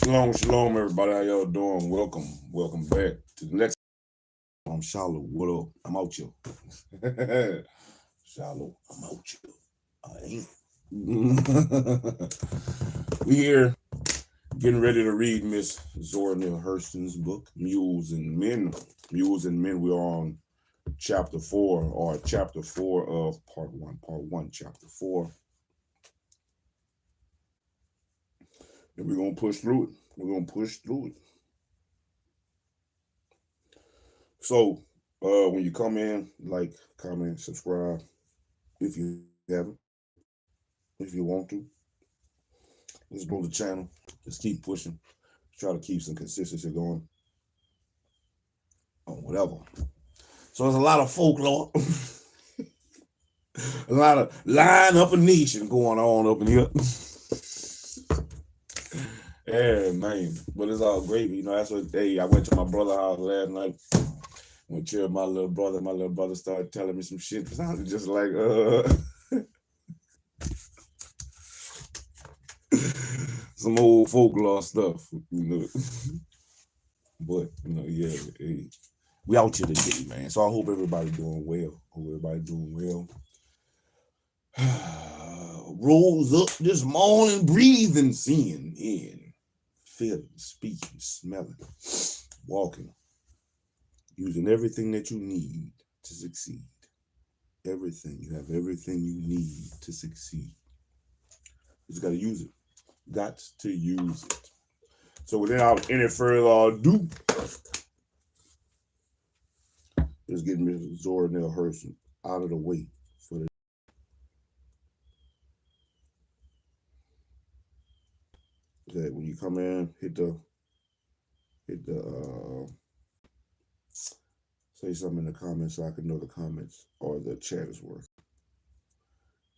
Shalom, shalom, everybody. How y'all doing? Welcome back to the next. I'm SHILO. What up? I'm out here. SHILO, I'm out here. I ain't. We here getting ready to read Miss ZORA Neale Hurston's book, Mules and Men. Mules and Men. We're on chapter 4, or chapter 4 of part 1, chapter 4. And we're going to push through it. So, when you come in, like, comment, subscribe, if you haven't, if you want to. Let's grow the channel. Just keep pushing. Try to keep some consistency going on whatever. So there's a lot of folklore, a lot of line up a nation going on up in here. Yeah, man. But it's all gravy. You know, that's what I went to my brother's house last night. Went to my little brother. My little brother started telling me some shit. It sounded just like some old folklore stuff, you know. But yeah, hey, we out here today, man. So I hope everybody doing well. Rose up this morning, breathing, seeing, in, feeling, speaking, smelling, walking, using everything that you need to succeed. Everything. You have everything you need to succeed. You just got to use it. Got to use it. So without any further ado, let's get Ms. ZORA Neale Hurston out of the way for the. That when you come in, hit the say something in the comments so I can know the comments or the chat is working.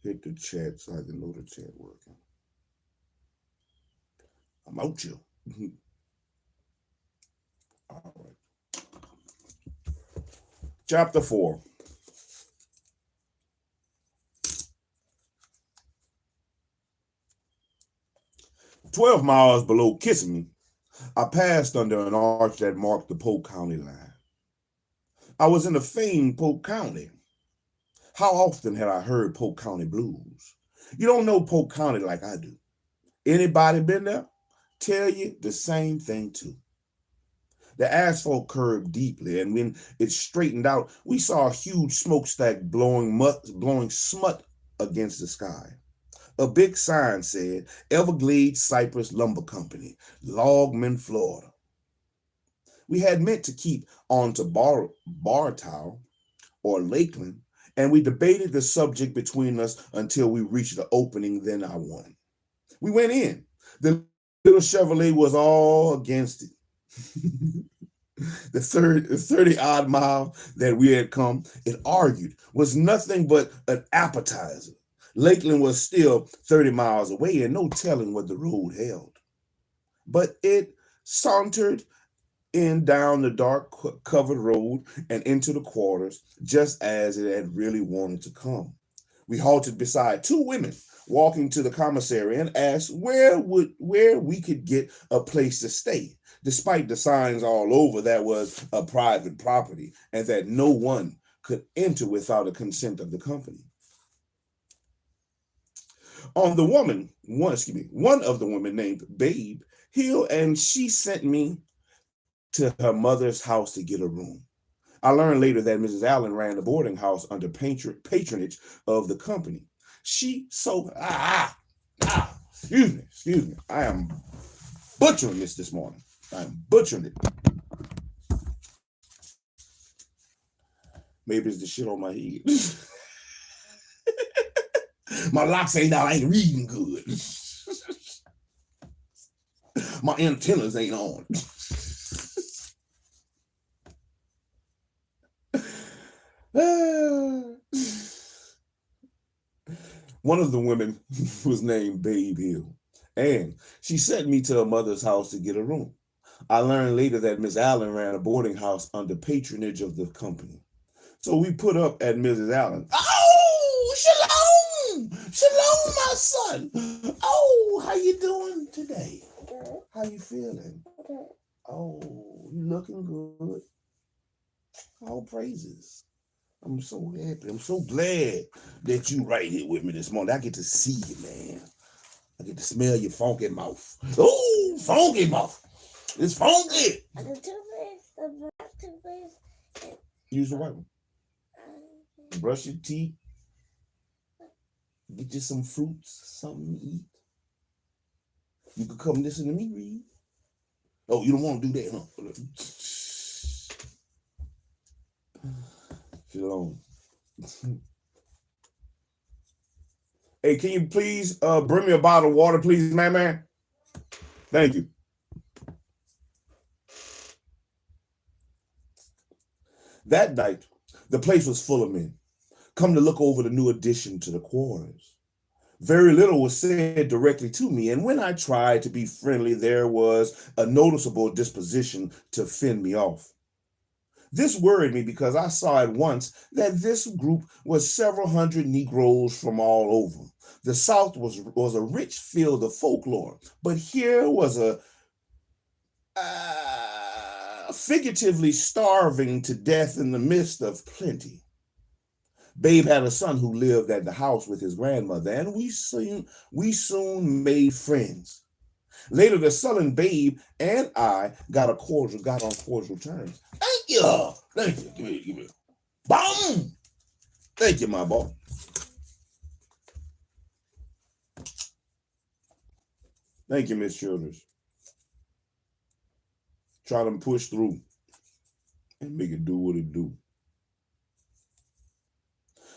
Hit the chat so I can know the chat working. I'm out here. All right. Chapter 4. "12 miles below Kissimmee, I passed under an arch that marked the Polk County line. I was in the famed Polk County. How often had I heard Polk County blues? You don't know Polk County like I do. Anybody been there? Tell you the same thing too. The asphalt curved deeply, and when it straightened out, we saw a huge smokestack blowing smut against the sky. A big sign said, Everglades Cypress Lumber Company, Logman, Florida. We had meant to keep on to Bartow or Lakeland, and we debated the subject between us until we reached the opening. Then I won. We went in. The little Chevrolet was all against it. The 30-odd mile that we had come, it argued, was nothing but an appetizer. Lakeland was still 30 miles away, and no telling what the road held. But it sauntered in down the dark covered road and into the quarters, just as it had really wanted to come. We halted beside two women walking to the commissary and asked where we could get a place to stay, despite the signs all over that was a private property and that no one could enter without the consent of the company. One of the women named Babe Hill, and she sent me to her mother's house to get a room. I learned later that Mrs. Allen ran the boarding house under patronage of the company. Excuse me. I am butchering this morning. I am butchering it. Maybe it's the shit on my head. My locks ain't out. I ain't reading good. My antennas ain't on. One of the women was named Babe Hill, and she sent me to her mother's house to get a room. I learned later that Miss Allen ran a boarding house under patronage of the company. So we put up at Mrs. Allen. Oh, shalom! Shalom, my son. Oh, how you doing today? How you feeling? Oh, you looking good. All praises. I'm so happy. I'm so glad that you right here with me this morning. I get to see you, man. I get to smell your funky mouth. Oh, funky mouth. It's funky. Use the white one. Brush your teeth. Get you some fruits, something to eat. You could come listen to me read. Oh, you don't want to do that, huh? Shalom. Hey, can you please bring me a bottle of water, please, man? Thank you. That night, the place was full of men, come to look over the new addition to the quarters. Very little was said directly to me, and when I tried to be friendly, there was a noticeable disposition to fend me off. This worried me because I saw at once that this group was several hundred Negroes from all over. The South was a rich field of folklore, but here was a figuratively starving to death in the midst of plenty. Babe had a son who lived at the house with his grandmother, and we soon made friends. Later, the sullen Babe and I got on cordial terms. Thank you. Give me. Boom. Thank you, my boy. Thank you, Miss Childers. Try to push through and make it do what it do.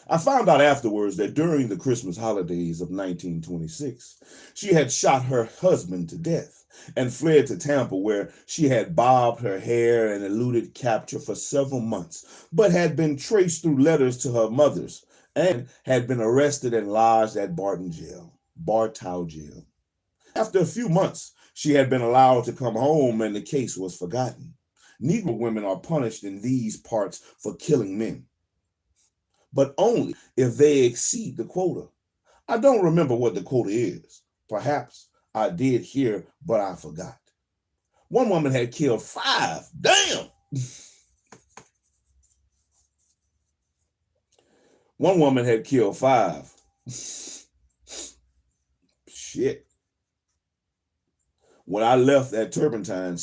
I found out afterwards that during the Christmas holidays of 1926, she had shot her husband to death and fled to Tampa, where she had bobbed her hair and eluded capture for several months, but had been traced through letters to her mothers and had been arrested and lodged at Bartow Jail. After a few months, she had been allowed to come home and the case was forgotten. Negro women are punished in these parts for killing men, but only if they exceed the quota. I don't remember what the quota is. Perhaps I did hear, but I forgot. One woman had killed 5. Damn! One woman had killed 5. Shit. When I left, that turpentine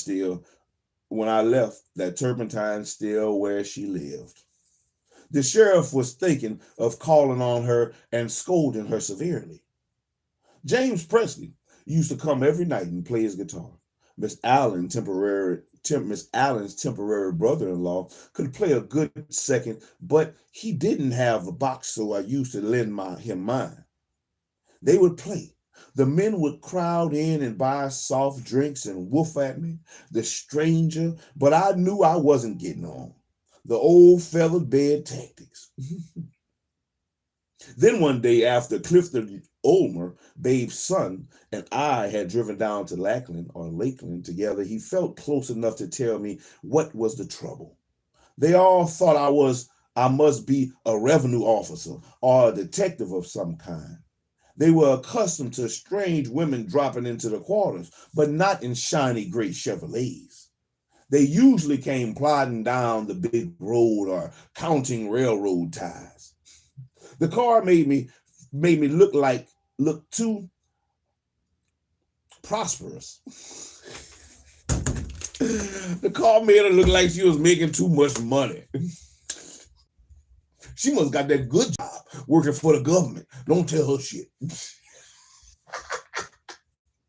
still where she lived. The sheriff was thinking of calling on her and scolding her severely. James Presley used to come every night and play his guitar. Miss Allen's temporary brother-in-law could play a good second, but he didn't have a box, so I used to lend him mine. They would play. The men would crowd in and buy soft drinks and woof at me, the stranger, but I knew I wasn't getting on. The old fella bed tactics. Then one day after Clifton Ulmer, Babe's son, and I had driven down to Lakeland together, he felt close enough to tell me what was the trouble. They all thought I must be a revenue officer or a detective of some kind. They were accustomed to strange women dropping into the quarters, but not in shiny gray Chevrolets. They usually came plodding down the big road or counting railroad ties. The car made me look too prosperous. The car made her look like she was making too much money. She must got that good job working for the government. Don't tell her shit.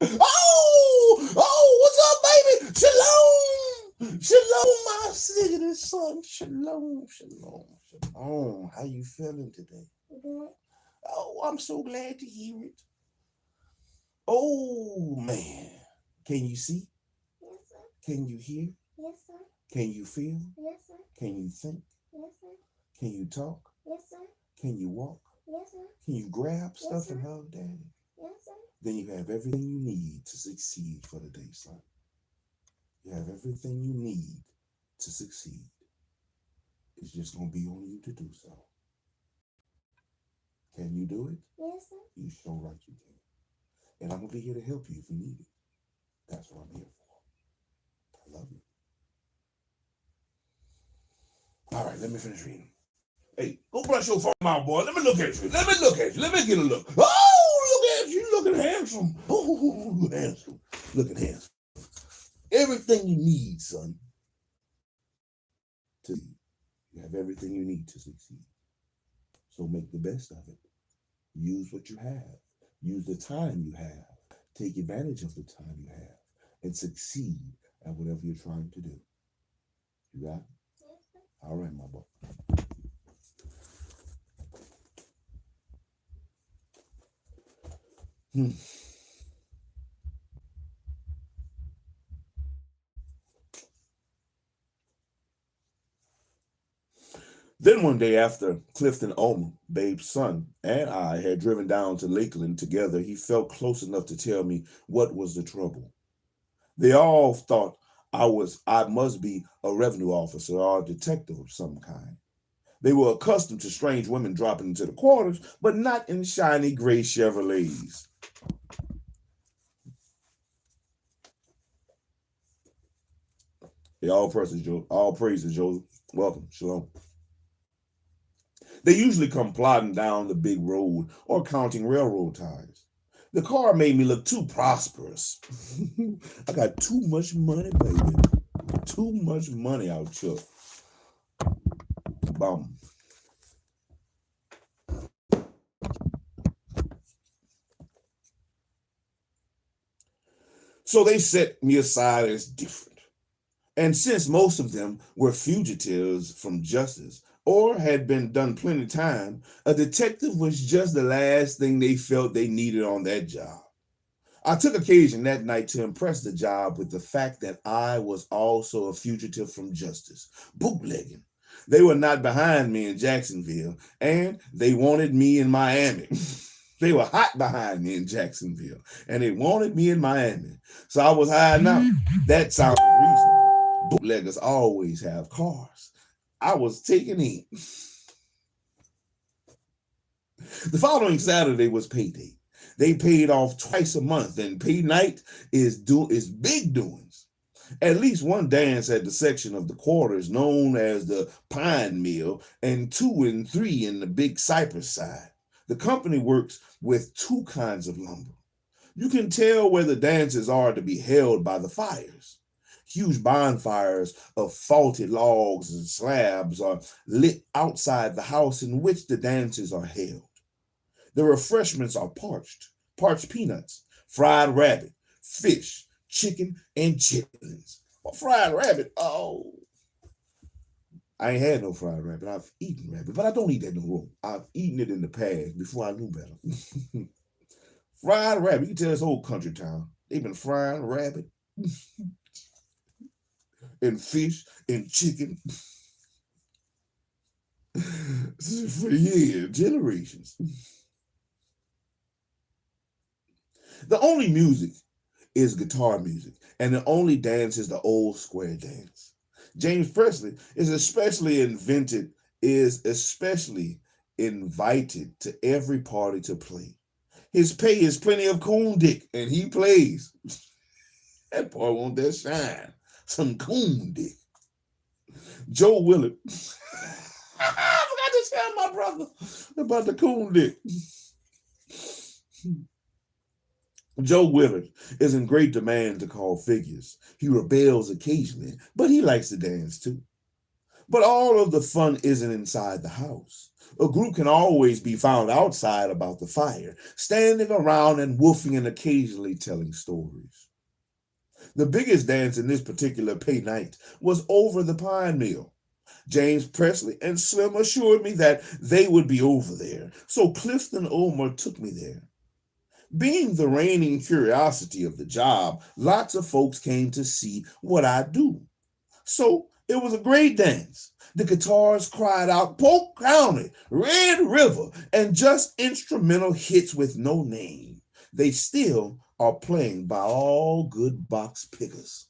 Oh, what's up, baby? Shalom. Shalom, my city son. Shalom. How you feeling today? Oh, I'm so glad to hear it. Oh, man. Can you see? Yes, sir. Can you hear? Yes, sir. Can you feel? Yes, sir. Can you think? Yes, sir. Can you talk? Yes, sir. Can you walk? Yes, sir. Can you grab stuff sir. and hug daddy? Yes, sir. Then you have everything you need to succeed for the day, son. You have everything you need to succeed. It's just going to be on you to do so. Can you do it? Yes, sir. You sure right you can. And I'm going to be here to help you if you need it. That's what I'm here for. I love you. All right, let me finish reading. Hey, go brush your phone out, boy. Let me look at you. Let me look at you. Let me get a look. Oh, look at you. Looking handsome. Oh, handsome. Looking handsome. Everything you need, son. You have everything you need to succeed. So make the best of it. Use what you have. Use the time you have. Take advantage of the time you have and succeed at whatever you're trying to do. You got it? All right, my boy. Then one day after Clifton Omer, Babe's son, and I had driven down to Lakeland together, he felt close enough to tell me what was the trouble. They all thought I must be a revenue officer or a detective of some kind. They were accustomed to strange women dropping into the quarters, but not in shiny gray Chevrolets. Hey, all praises, Joseph. Welcome, shalom. They usually come plodding down the big road or counting railroad ties. The car made me look too prosperous. I got too much money, baby. Too much money out here. Bum. So they set me aside as different. And since most of them were fugitives from justice or had been done plenty of time, a detective was just the last thing they felt they needed on that job. I took occasion that night to impress the job with the fact that I was also a fugitive from justice, bootlegging. They were not behind me in Jacksonville, and they wanted me in Miami. They were hot behind me in Jacksonville, and they wanted me in Miami. So I was hiding out. That sounded reasonable. Bootleggers always have cars. I was taken in. The following Saturday was payday. They paid off twice a month, and pay night is big doings. At least one dance at the section of the quarters known as the Pine Mill, and 2 and 3 in the Big Cypress side. The company works with 2 kinds of lumber. You can tell where the dances are to be held by the fires. Huge bonfires of faulted logs and slabs are lit outside the house in which the dances are held. The refreshments are parched peanuts, fried rabbit, fish, chicken, and chitlins. Well, fried rabbit, oh. I ain't had no fried rabbit. I've eaten rabbit, but I don't eat that no more. I've eaten it in the past before I knew better. Fried rabbit, you can tell this whole country town. They've been frying rabbit and fish and chicken for years, generations. The only music is guitar music, and the only dance is the old square dance. James Presley is especially invited to every party to play. His pay is plenty of coon dick, and he plays. That boy want that shine. Some coon dick. Joe Willard. I forgot to tell my brother about the coon dick. Joe Willard is in great demand to call figures. He rebels occasionally, but he likes to dance too. But all of the fun isn't inside the house. A group can always be found outside about the fire, standing around and woofing and occasionally telling stories. The biggest dance in this particular pay night was over the Pine Mill. James Presley and Slim assured me that they would be over there, so Clifton Omer took me there. Being the reigning curiosity of the job, lots of folks came to see what I do. So it was a great dance. The guitars cried out, Polk County, Red River, and just instrumental hits with no name. They still are playing by all good box pickers.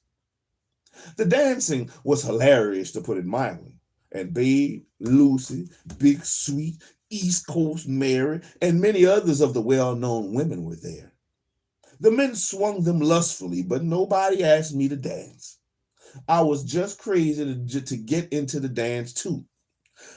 The dancing was hilarious, to put it mildly, and Babe, Lucy, Big Sweet, East Coast Mary, and many others of the well-known women were there. The men swung them lustfully, but nobody asked me to dance. I was just crazy to get into the dance too.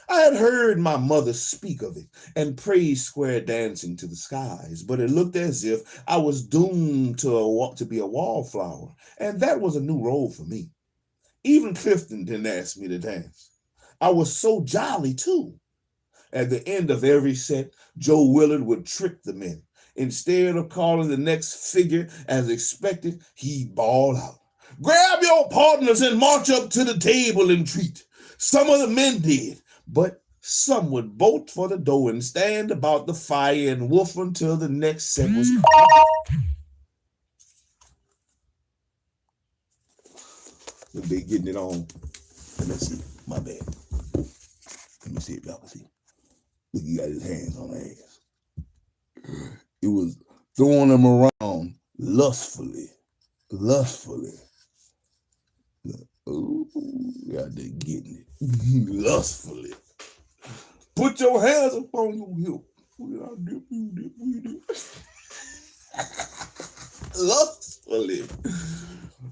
I had heard my mother speak of it and praise square dancing to the skies, but it looked as if I was doomed to be a wallflower, and that was a new role for me. Even Clifton didn't ask me to dance. I was so jolly too. At the end of every set, Joe Willard would trick the men. Instead of calling the next figure as expected, he'd bawl out, "Grab your partners and march up to the table and treat." Some of the men did, but some would bolt for the door and stand about the fire and woof until the next set was complete. They getting it on. Let me see. My bad. Let me see if y'all can see. Look, he got his hands on her ass. It was throwing them around lustfully. Ooh, out there getting it. Lustfully. Put your hands up on your hip. Lustfully.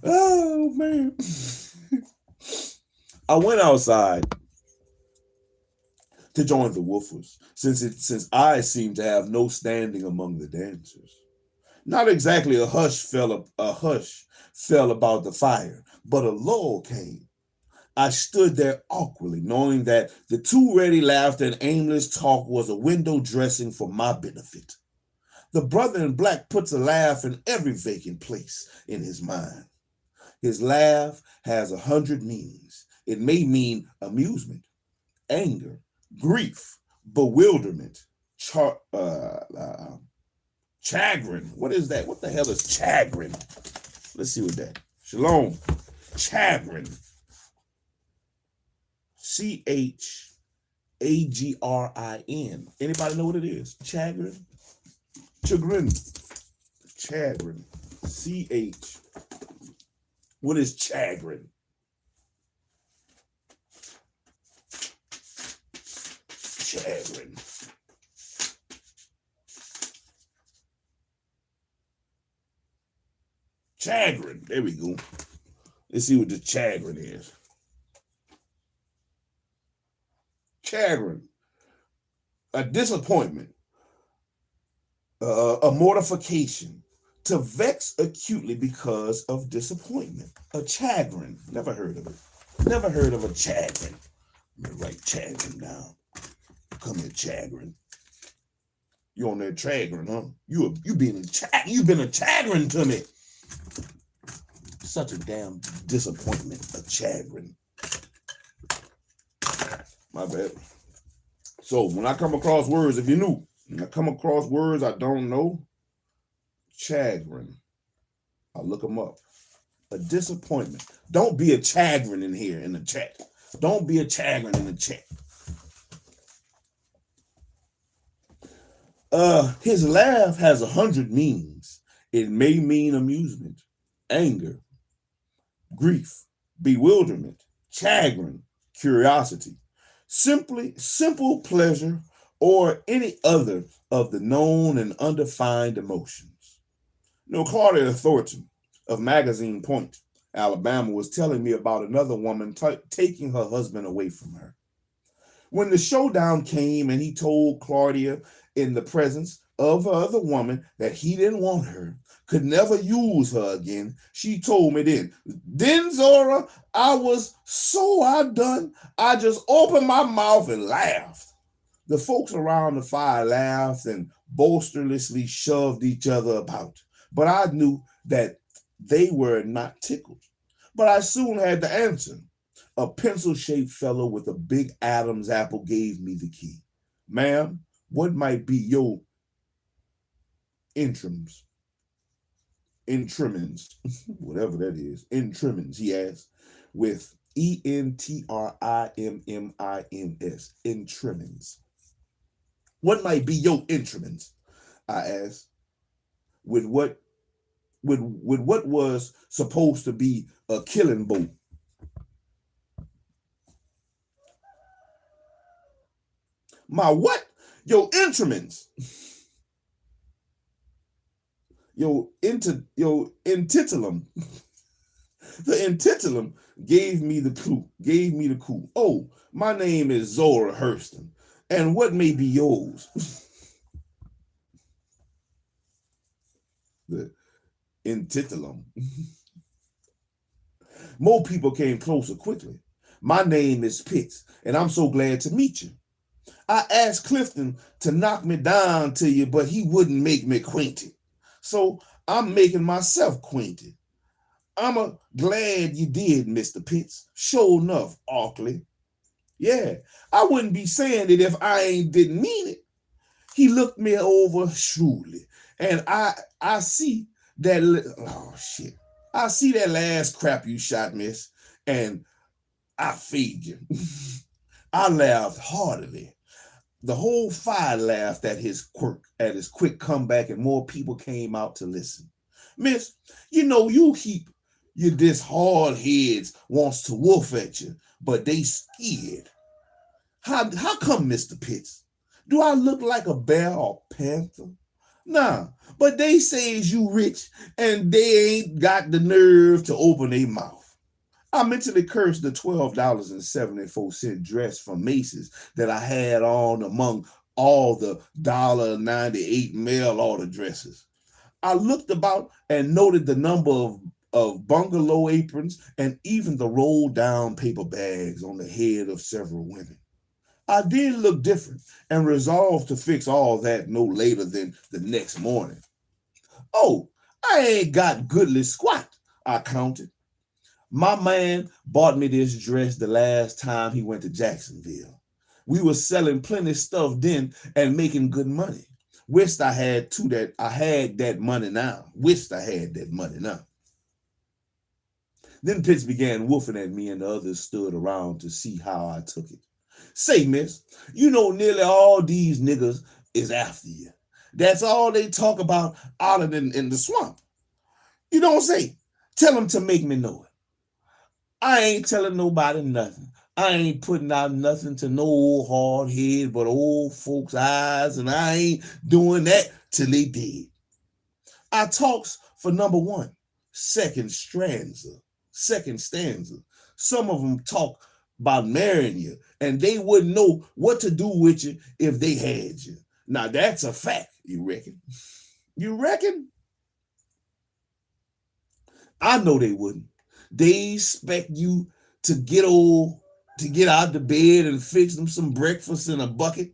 Oh, man. I went outside to join the woofers, since I seemed to have no standing among the dancers. Not exactly a hush fell about the fire, but a lull came. I stood there awkwardly, knowing that the too ready laughter and aimless talk was a window dressing for my benefit. The brother in black puts a laugh in every vacant place in his mind. His laugh has 100 meanings. It may mean amusement, anger, grief, bewilderment, chagrin. What is that? What the hell is chagrin? Let's see what that. Shalom. Chagrin. Chagrin. Anybody know what it is? Chagrin? Chagrin. Chagrin. CH. What is chagrin? Chagrin. Chagrin. There we go. Let's see what the chagrin is. Chagrin. A disappointment. A mortification. To vex acutely because of disappointment. A chagrin. Never heard of it. Never heard of a chagrin. Let me write chagrin down. Come here, chagrin. You on there chagrin, huh? You been a chagrin to me. Such a damn disappointment. A chagrin. My bad. So when I come across words, if you're new, when I come across words I don't know, chagrin. I'll look them up. A disappointment. Don't be a chagrin in here in the chat. Don't be a chagrin in the chat. His laugh has 100 meanings. It may mean amusement, anger, grief, bewilderment, chagrin, curiosity, simple pleasure, or any other of the known and undefined emotions. Claudia Thornton of Magazine Point, Alabama, was telling me about another woman taking her husband away from her. When the showdown came and he told Claudia in the presence of her other woman that he didn't want her, could never use her again, she told me then Zora, I was so outdone, I just opened my mouth and laughed. The folks around the fire laughed and boisterously shoved each other about, but I knew that they were not tickled. But I soon had the answer. A pencil-shaped fellow with a big Adam's apple gave me the key. Ma'am, what might be your intrims, whatever that is, intrimmins, he asked, with ENTRIMMINS, intrimmins. What might be your intrimmins? I asked, with what was supposed to be a killing boat. My what? Your instruments. intitulum. The intitulum gave me the clue. Oh, my name is ZORA HURSTON. And what may be yours? The intitulum. More people came closer quickly. My name is Pitts, and I'm so glad to meet you. I asked Clifton to knock me down to you, but he wouldn't make me acquainted. So I'm making myself acquainted. I'm glad you did, Mr. Pitts. Sure enough, Aukley. Yeah, I wouldn't be saying it if I didn't mean it. He looked me over shrewdly, and I see that, oh shit. I see that last crap you shot, miss, and I feed you. I laughed heartily. The whole fire laughed at his quick comeback, and more people came out to listen. Miss, you know you this hard heads wants to wolf at you, but they scared. How come, Mr. Pitts? Do I look like a bear or panther? Nah, but they says you rich and they ain't got the nerve to open their mouth. I mentally cursed the $12.74 dress from Macy's that I had on among all the $1.98 mail order dresses. I looked about and noted the number of bungalow aprons and even the rolled down paper bags on the head of several women. I did look different and resolved to fix all that no later than the next morning. Oh, I ain't got goodly squat, I counted. My man bought me this dress the last time he went to Jacksonville. We were selling plenty stuff then and making good money. Wished I had that money now. Then Pitts began woofing at me and the others stood around to see how I took it. Say, miss, you know nearly all these niggas is after you. That's all they talk about out in the swamp. You don't say. Tell them to make me know it. I ain't telling nobody nothing. I ain't putting out nothing to no old hard head but old folks' eyes, and I ain't doing that till they dead. I talks for number one, second stanza. Some of them talk about marrying you, and they wouldn't know what to do with you if they had you. Now that's a fact, you reckon? You reckon? I know they wouldn't. They expect you to get out the bed and fix them some breakfast in a bucket.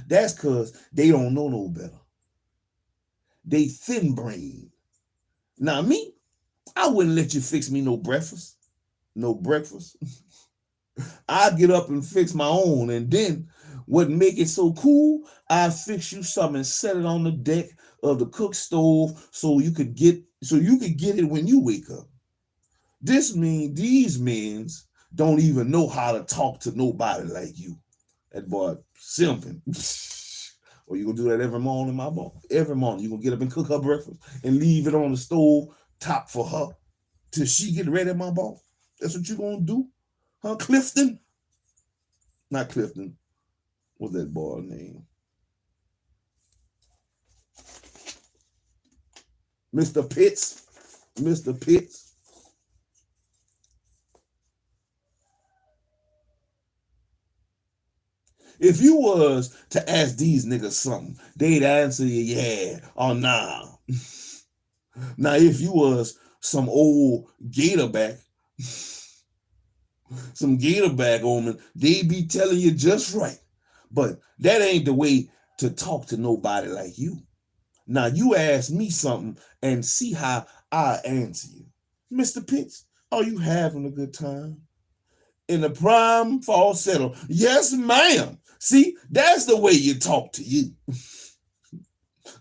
That's because they don't know no better. They thin-brained. Now me, I wouldn't let you fix me no breakfast. I get up and fix my own, and then what make it so cool, I fix you something and set it on the deck of the cook stove so you could get it when you wake up. This means these men don't even know how to talk to nobody like you. That boy simping. Or you gonna do that every morning, my boy? Every morning you gonna get up and cook her breakfast and leave it on the stove top for her till she get ready, my boy? That's what you gonna do? Huh, Clifton? Not Clifton. What's that boy's name? Mr. Pitts. If you was to ask these niggas something, they'd answer you yeah or nah. Now, if you was some old gatorback omen, they'd be telling you just right. But that ain't the way to talk to nobody like you. Now, you ask me something and see how I answer you. Mr. Pitts, are you having a good time? In the prime falsetto, yes, ma'am. See, that's the way you talk to you.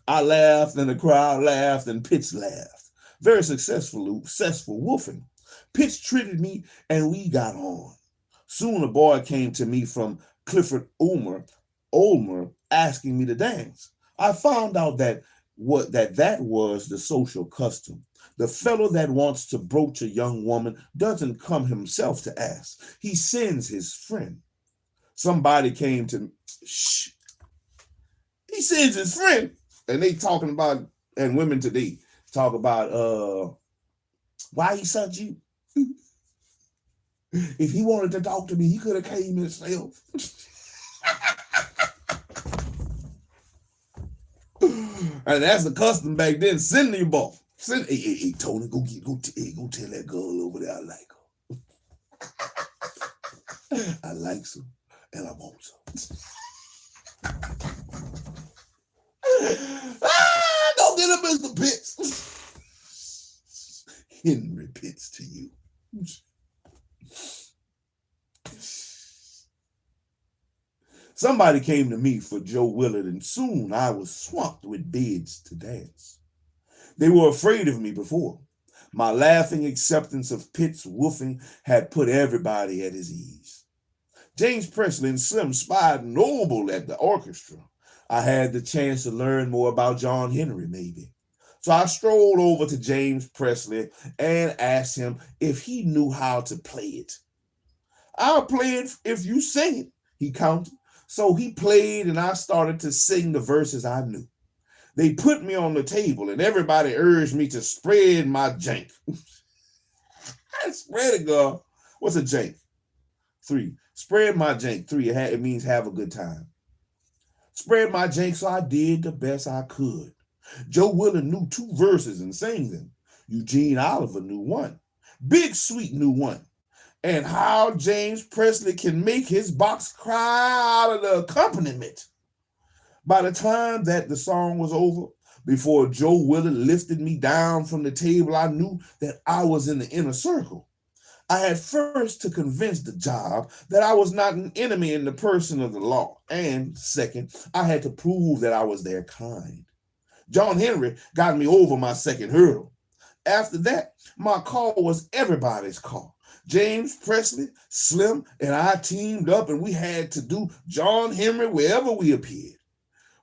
I laughed and the crowd laughed and Pitts laughed. Very successful woofing. Pitts treated me and we got on. Soon a boy came to me from Clifford Ulmer asking me to dance. I found out that was the social custom. The fellow that wants to broach a young woman doesn't come himself to ask. He sends his friend. Somebody came to me. Shh. He sends his friend, and they talking about and women today talk about why he sucked you. If he wanted to talk to me, he could have came himself. And that's the custom back then. Send your ball. Send, hey, Tony, go tell that girl over there I like her. I like her, and I want her. Go get him, Mr. Pitts. Henry Pitts to you. Somebody came to me for Joe Willard, and soon I was swamped with bids to dance. They were afraid of me before. My laughing acceptance of Pitt's woofing had put everybody at his ease. James Presley and Slim spied noble at the orchestra. I had the chance to learn more about John Henry, maybe. So I strolled over to James Presley and asked him if he knew how to play it. I'll play it if you sing it, he countered. So he played, and I started to sing the verses I knew. They put me on the table, and everybody urged me to spread my jank. Spread it, girl. What's a jank? 3. Spread my jank. 3. It means have a good time. Spread my jank, so I did the best I could. Joe Willard knew 2 verses and sang them. Eugene Oliver knew 1. Big Sweet knew 1. And how James Presley can make his box cry out of the accompaniment. By the time that the song was over, before Joe Willard lifted me down from the table, I knew that I was in the inner circle. I had first to convince the job that I was not an enemy in the person of the law. And second, I had to prove that I was their kind. John Henry got me over my second hurdle. After that, my call was everybody's call. James Presley, Slim, and I teamed up, and we had to do John Henry wherever we appeared.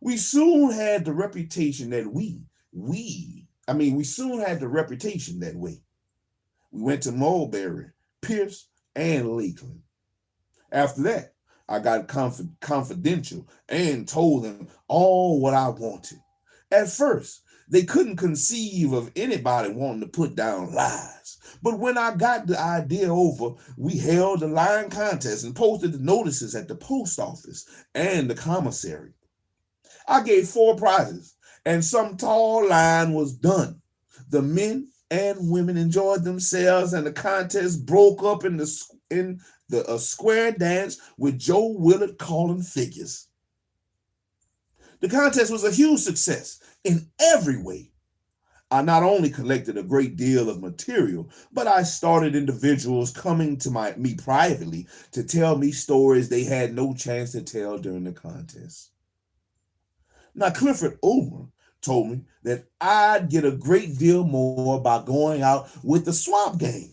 We soon had the reputation that we soon had the reputation that way. We went to Mulberry, Pierce, and Lakeland. After that, I got confidential and told them all what I wanted. At first, they couldn't conceive of anybody wanting to put down lies. But when I got the idea over, we held a line contest and posted the notices at the post office and the commissary. I gave 4 prizes, and some tall line was done. The men and women enjoyed themselves, and the contest broke up in a square dance with Joe Willard calling figures. The contest was a huge success in every way. I not only collected a great deal of material, but I started individuals coming to me privately to tell me stories they had no chance to tell during the contest. Now, Clifford Ulmer told me that I'd get a great deal more by going out with the Swamp Gang.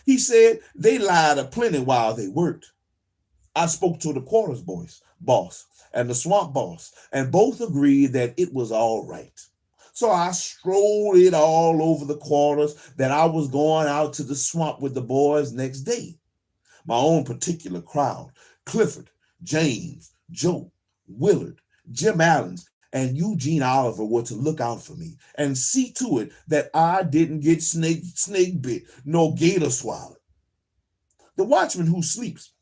He said they lied aplenty while they worked. I spoke to the quarters boss and the swamp boss, and both agreed that it was all right. So I strolled it all over the quarters that I was going out to the swamp with the boys next day. My own particular crowd, Clifford, James, Joe, Willard, Jim Allens, and Eugene Oliver were to look out for me and see to it that I didn't get snake bit nor gator swallowed. The watchman who sleeps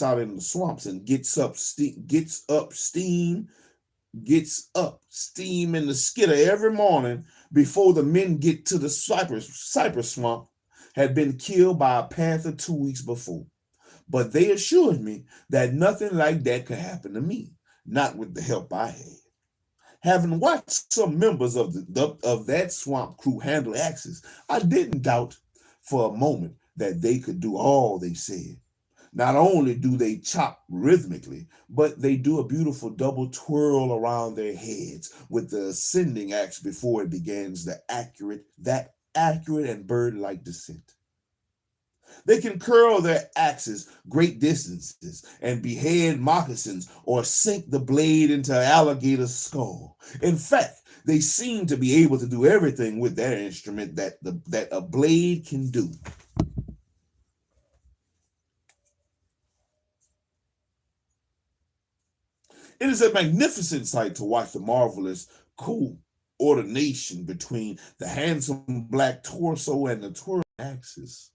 out in the swamps and gets up steam in the skitter every morning before the men get to the cypress swamp had been killed by a panther 2 weeks before. But they assured me that nothing like that could happen to me, not with the help I had. Having watched some members of that swamp crew handle axes, I didn't doubt for a moment that they could do all they said. Not only do they chop rhythmically, but they do a beautiful double twirl around their heads with the ascending axe before it begins that accurate and bird-like descent. They can curl their axes great distances and behead moccasins or sink the blade into an alligator's skull. In fact, they seem to be able to do everything with their instrument that a blade can do. It is a magnificent sight to watch the marvelous coordination between the handsome black torso and the twirling axis.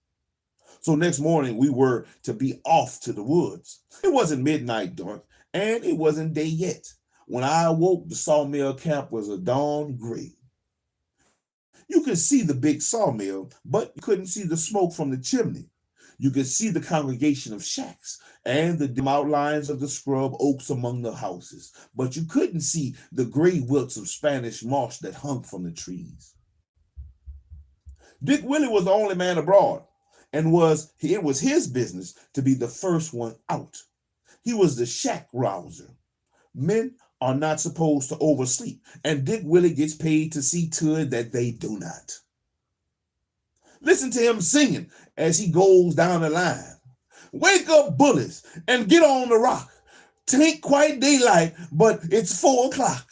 So next morning, we were to be off to the woods. It wasn't midnight dark, and it wasn't day yet. When I awoke, the sawmill camp was a dawn gray. You could see the big sawmill, but you couldn't see the smoke from the chimney. You could see the congregation of shacks and the dim outlines of the scrub oaks among the houses, but you couldn't see the gray wilts of Spanish moss that hung from the trees. Dick Willie was the only man abroad, and it was his business to be the first one out. He was the shack rouser. Men are not supposed to oversleep, and Dick Willie gets paid to see to it that they do not. Listen to him singing as he goes down the line. Wake up, bullies, and get on the rock. Tain't quite daylight, but it's 4 o'clock.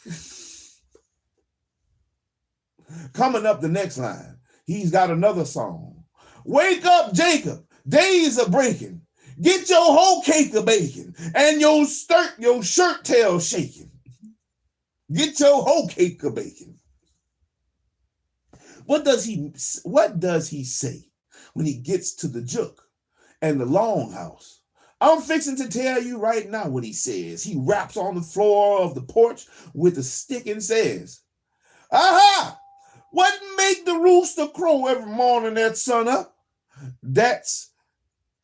Coming up the next line, he's got another song. Wake up, Jacob, days are breaking. Get your whole cake of bacon and your shirt tail shaking. Get your whole cake of bacon. What does he say when he gets to the juke and the longhouse? I'm fixing to tell you right now what he says. He raps on the floor of the porch with a stick and says, aha! What make the rooster crow every morning at sun up? That's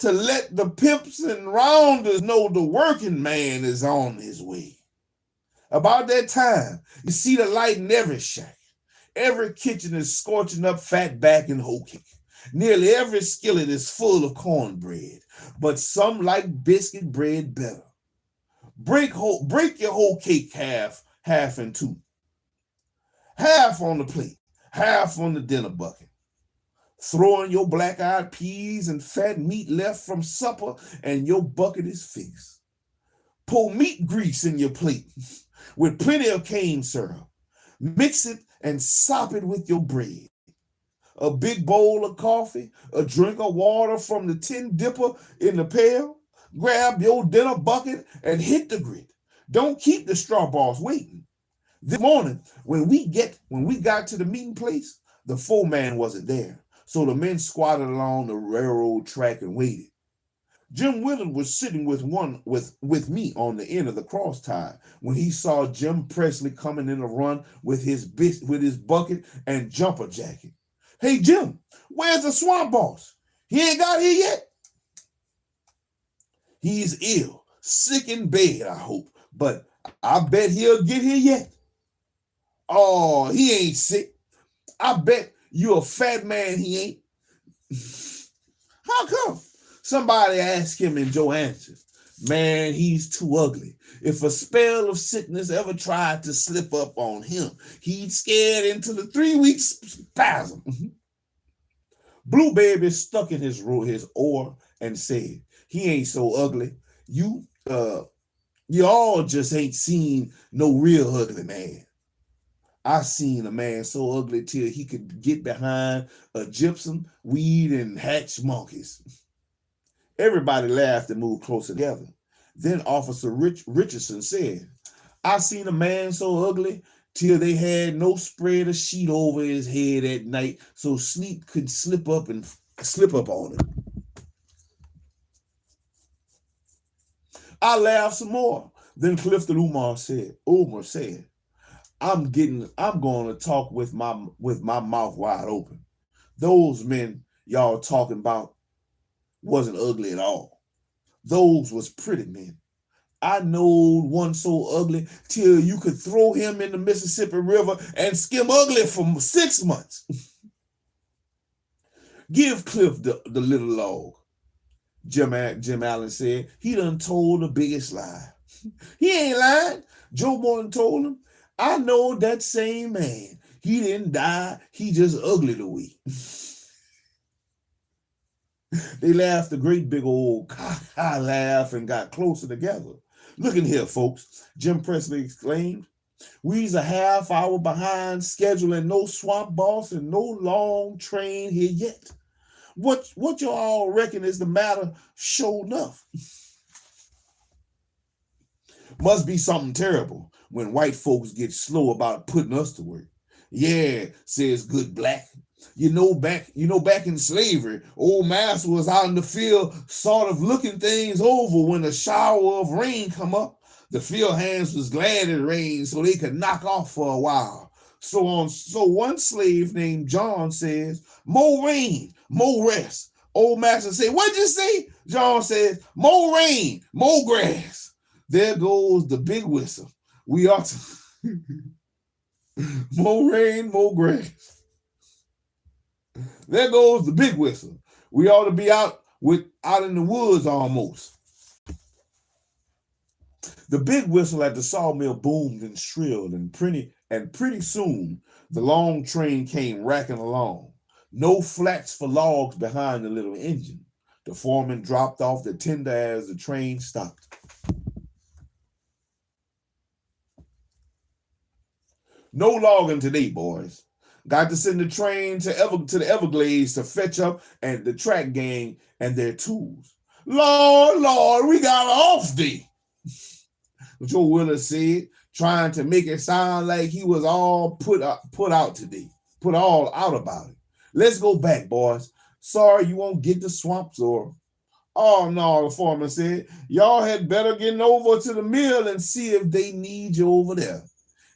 to let the pimps and rounders know the working man is on his way. About that time, you see the light in every shack. Every kitchen is scorching up fat back and whole cake. Nearly every skillet is full of cornbread, but some like biscuit bread better. Break your whole cake half in two. Half on the plate, half on the dinner bucket. Throw in your black-eyed peas and fat meat left from supper, and your bucket is fixed. Pour meat grease in your plate with plenty of cane syrup. Mix it and sop it with your bread. A big bowl of coffee, a drink of water from the tin dipper in the pail. Grab your dinner bucket and hit the grit. Don't keep the straw boss waiting. This morning, when we got to the meeting place, the foreman wasn't there. So the men squatted along the railroad track and waited. Jim Willard was sitting with me on the end of the cross tie when he saw Jim Presley coming in a run with his bucket and jumper jacket. Hey, Jim, where's the swamp boss? He ain't got here yet? He's ill, sick in bed, I hope, but I bet he'll get here yet. Oh, he ain't sick. I bet you a fat man he ain't. How come? Somebody asked him and Joe answered, man, he's too ugly. If a spell of sickness ever tried to slip up on him, he'd scared into the 3-week spasm. Blue Baby stuck in his oar and said, he ain't so ugly. You all just ain't seen no real ugly man. I seen a man so ugly till he could get behind a gypsum, weed, and hatch monkeys. Everybody laughed and moved closer together. Then Officer Richardson said, I seen a man so ugly till they had no spread of sheet over his head at night so sleep could slip up on him. I laughed some more. Then Clifton Umar said, I'm going to talk with my mouth wide open. Those men y'all talking about wasn't ugly at all. Those was pretty men. I knowed one so ugly till you could throw him in the Mississippi River and skim ugly for 6 months. Give Cliff the little log. Jim Allen said, he done told the biggest lie. He ain't lying. Joe Morton told him, I know that same man. He didn't die. He just ugly the way. They laughed a great big old caca laugh and got closer together. Look in here, folks, Jim Presley exclaimed. We's a half hour behind schedule and no swamp boss and no long train here yet. What you all reckon is the matter? Sure enough. Must be something terrible when white folks get slow about putting us to work. Yeah, says good black. Back in slavery, old master was out in the field sort of looking things over when a shower of rain come up. The field hands was glad it rained so they could knock off for a while. So one slave named John says, more rain, more rest. Old master said, what'd you say? John says, more rain, more grass. There goes the big whistle. We ought to more rain, more grass. There goes the big whistle. We ought to be out in the woods almost. The big whistle at the sawmill boomed and shrilled, and pretty soon the long train came racking along. No flats for logs behind the little engine. The foreman dropped off the tender as the train stopped. No logging today, boys. Got to send the train to the Everglades to fetch up and the track gang and their tools. Lord, we got an off day. Joe Willis said, trying to make it sound like he was all put all out about it. Let's go back, boys. Sorry you won't get the swamp, Zora. Oh no, the foreman said. Y'all had better get over to the mill and see if they need you over there.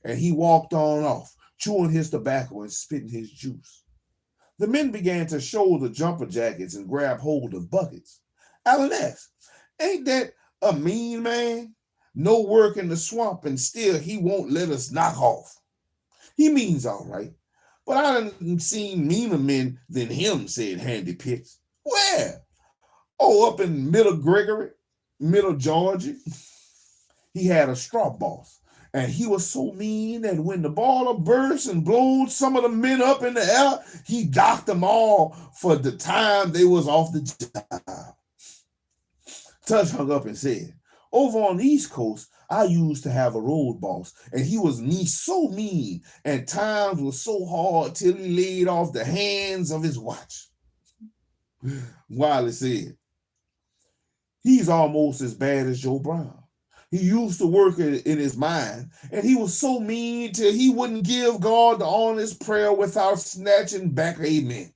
And he walked on off, chewing his tobacco and spitting his juice. The men began to shoulder jumper jackets and grab hold of buckets. Alan asked, ain't that a mean man? No work in the swamp and still he won't let us knock off. He means all right, but I done seen meaner men than him, said Handy Pitts. Where? Oh, up in Middle Georgia. He had a straw boss. And he was so mean that when the baller burst and blowed some of the men up in the air, he docked them all for the time they was off the job. Touch hung up and said, over on the East Coast, I used to have a road boss, and he was so mean, and times were so hard till he laid off the hands of his watch. Wiley said, he's almost as bad as Joe Brown. He used to work in his mind, and he was so mean till he wouldn't give God the honest prayer without snatching back amen.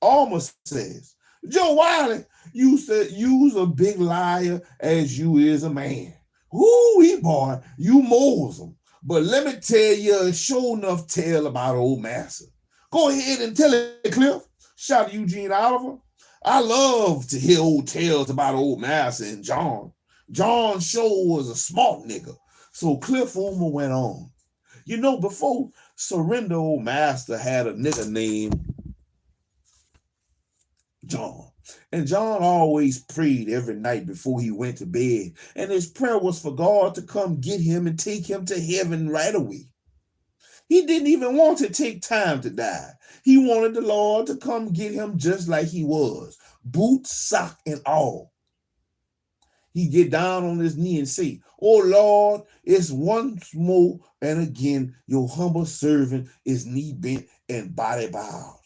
Alma says, Joe Wiley used to use a big liar as you is a man. Woo-wee, boy, you moles him. But let me tell you a sure enough tale about old Massa. Go ahead and tell it, Cliff, shouted Eugene Oliver. I love to hear old tales about old Massa and John. John Show was a smart nigga. So Cliff Omer went on. You know, before surrender, old master had a nigga named John. And John always prayed every night before he went to bed. And his prayer was for God to come get him and take him to heaven right away. He didn't even want to take time to die. He wanted the Lord to come get him just like he was, boot, sock, and all. He get down on his knee and say, oh Lord, it's once more and again your humble servant is knee bent and body bowed.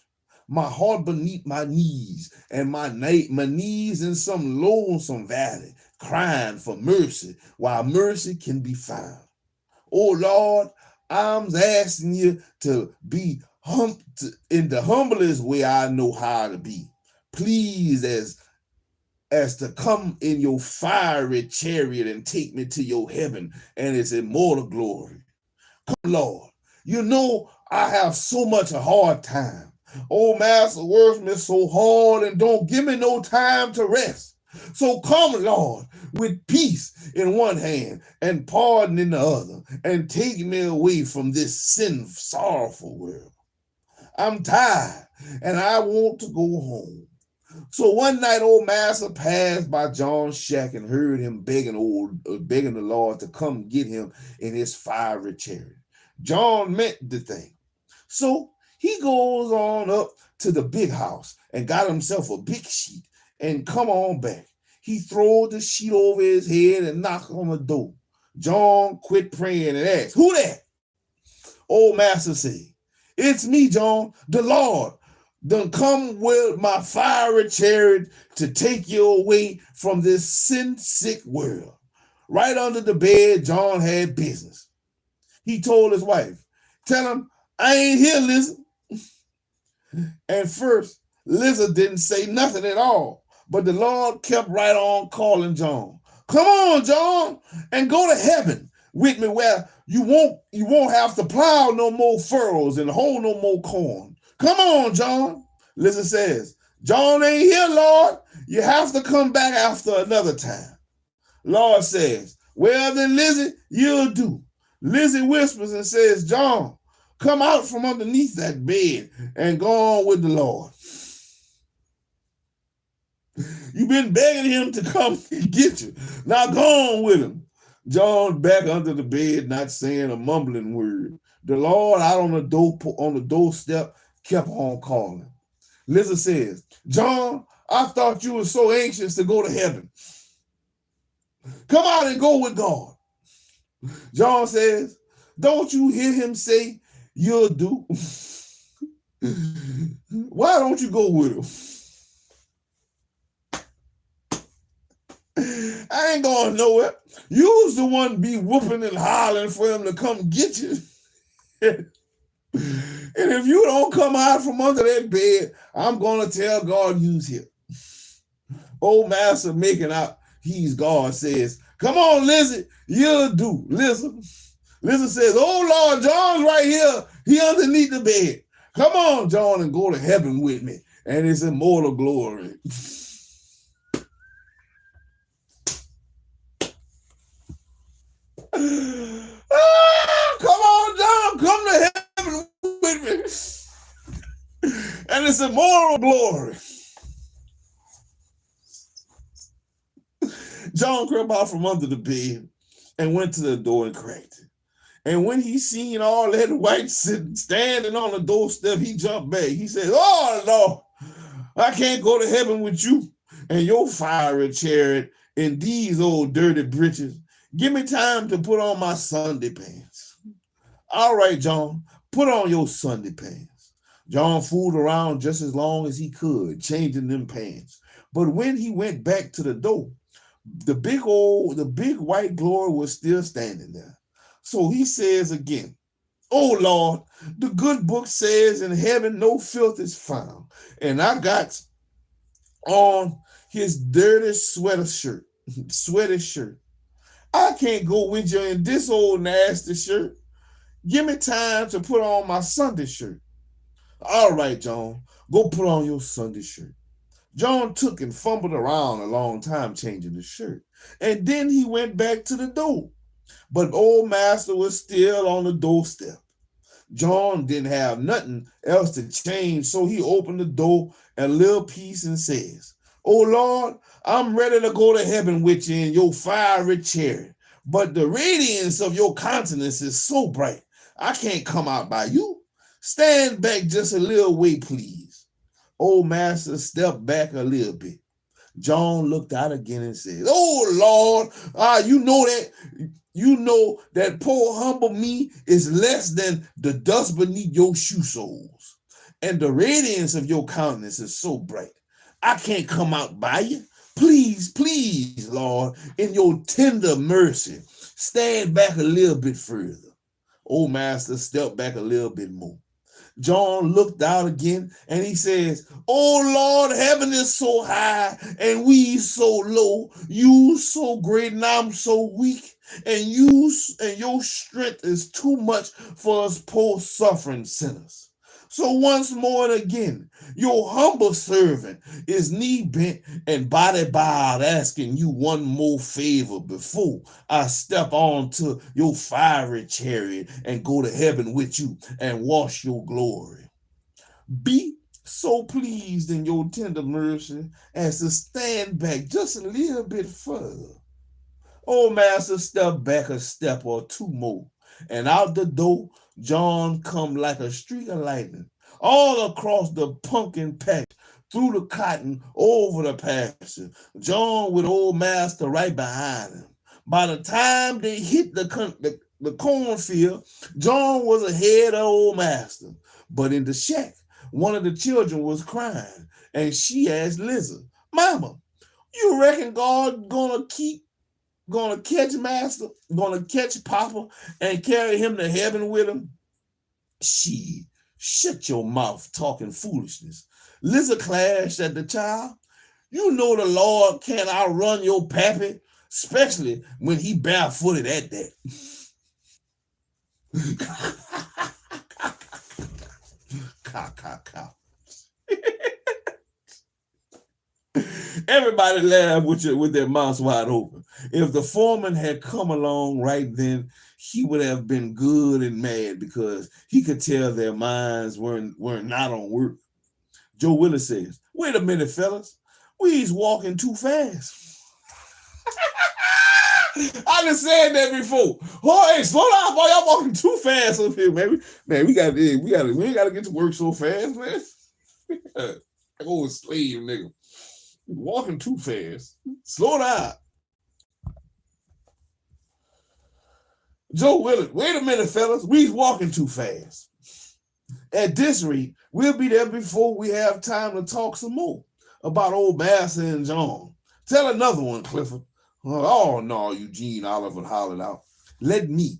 My heart beneath my knees and my knees in some lonesome valley, crying for mercy while mercy can be found. Oh Lord, I'm asking you to be in the humblest way I know how to be. Please, as to come in your fiery chariot and take me to your heaven and its immortal glory. Come, Lord, you know I have so much a hard time. Oh, Master works me so hard and don't give me no time to rest. So come, Lord, with peace in one hand and pardon in the other, and take me away from this sinful, sorrowful world. I'm tired and I want to go home. So one night, old Master passed by John's shack and heard him begging the Lord to come get him in his fiery chariot. John meant the thing. So he goes on up to the big house and got himself a big sheet and come on back. He throwed the sheet over his head and knocked on the door. John quit praying and asked, who that? Old Master said, it's me, John, the Lord. Done come with my fiery chariot to take you away from this sin-sick world. Right under the bed, John had business. He told his wife, tell him, I ain't here, Lizzie. And first, Lizzie didn't say nothing at all, but the Lord kept right on calling John. Come on, John, and go to heaven with me where you won't have to plow no more furrows and hold no more corn. Come on, John. Lizzie says, John ain't here, Lord. You have to come back after another time. Lord says, well then, Lizzie, you'll do. Lizzie whispers and says, John, come out from underneath that bed and go on with the Lord. You've been begging him to come and get you. Now go on with him. John back under the bed, not saying a mumbling word. The Lord out on the doorstep kept on calling. Lizzie says, John, I thought you were so anxious to go to heaven. Come out and go with God. John says, don't you hear him say you'll do? Why don't you go with him? I ain't going nowhere. You's the one be whooping and hollering for him to come get you. And if you don't come out from under that bed, I'm going to tell God you's here. Old master making out he's God says, come on, Lizzie, you'll do. Lizzie says, oh, Lord, John's right here. He underneath the bed. Come on, John, and go to heaven with me and his immortal glory. Come on, John, come to heaven with me and its immortal glory. John crept out from under the bed and went to the door and cracked it. And when he seen all that white standing on the doorstep, he jumped back. He said, oh, Lord, I can't go to heaven with you and your fiery chariot in these old dirty breeches. Give me time to put on my Sunday pants. All right, John, put on your Sunday pants. John fooled around just as long as he could, changing them pants. But when he went back to the door, the big white glory was still standing there. So he says again, oh, Lord, the good book says in heaven no filth is found. And I got on his dirty sweaty shirt. I can't go with you in this old nasty shirt. Give me time to put on my Sunday shirt. All right, John, go put on your Sunday shirt. John took and fumbled around a long time changing the shirt. And then he went back to the door. But old master was still on the doorstep. John didn't have nothing else to change, so he opened the door a little piece and says, oh, Lord, I'm ready to go to heaven with you in your fiery chariot. But the radiance of your countenance is so bright, I can't come out by you. Stand back just a little way, please. Old master stepped back a little bit. John looked out again and said, oh, Lord, you know that poor humble me is less than the dust beneath your shoe soles. And the radiance of your countenance is so bright, I can't come out by you. Please, please, Lord, in your tender mercy, stand back a little bit further. Old master stepped back a little bit more. John looked out again and he says, oh, Lord, heaven is so high and we so low. You so great and I'm so weak. And your strength is too much for us poor suffering sinners. So once more and again, your humble servant is knee bent and body bowed, asking you one more favor before I step on to your fiery chariot and go to heaven with you and wash your glory. Be so pleased in your tender mercy as to stand back just a little bit further. Old master stepped back a step or two more, and out the door, John come like a streak of lightning, all across the pumpkin patch, through the cotton, over the pasture. John with old master right behind him. By the time they hit the cornfield, John was ahead of old master. But in the shack, one of the children was crying, and she asked Lizzie, Mama, you reckon God gonna keep gonna catch Master, gonna catch Papa and carry him to heaven with him? Shut your mouth talking foolishness. Lizard clashed at the child. You know the Lord can't outrun your pappy, especially when he barefooted at that. Everybody laughed with their mouths wide open. If the foreman had come along right then, he would have been good and mad because he could tell their minds weren't not on work. Joe Willis says, "Wait a minute, fellas. We's walking too fast." I done said that before. Oh, hey, slow down, boy. Y'all walking too fast up here, man. We ain't gotta get to work so fast, man. Old slave nigga. Walking too fast. Slow down. Joe Willis, wait a minute, fellas. We's walking too fast. At this rate, we'll be there before we have time to talk some more about old Master and John. Tell another one, Clifford. Oh, no, Eugene Oliver hollered out. Let me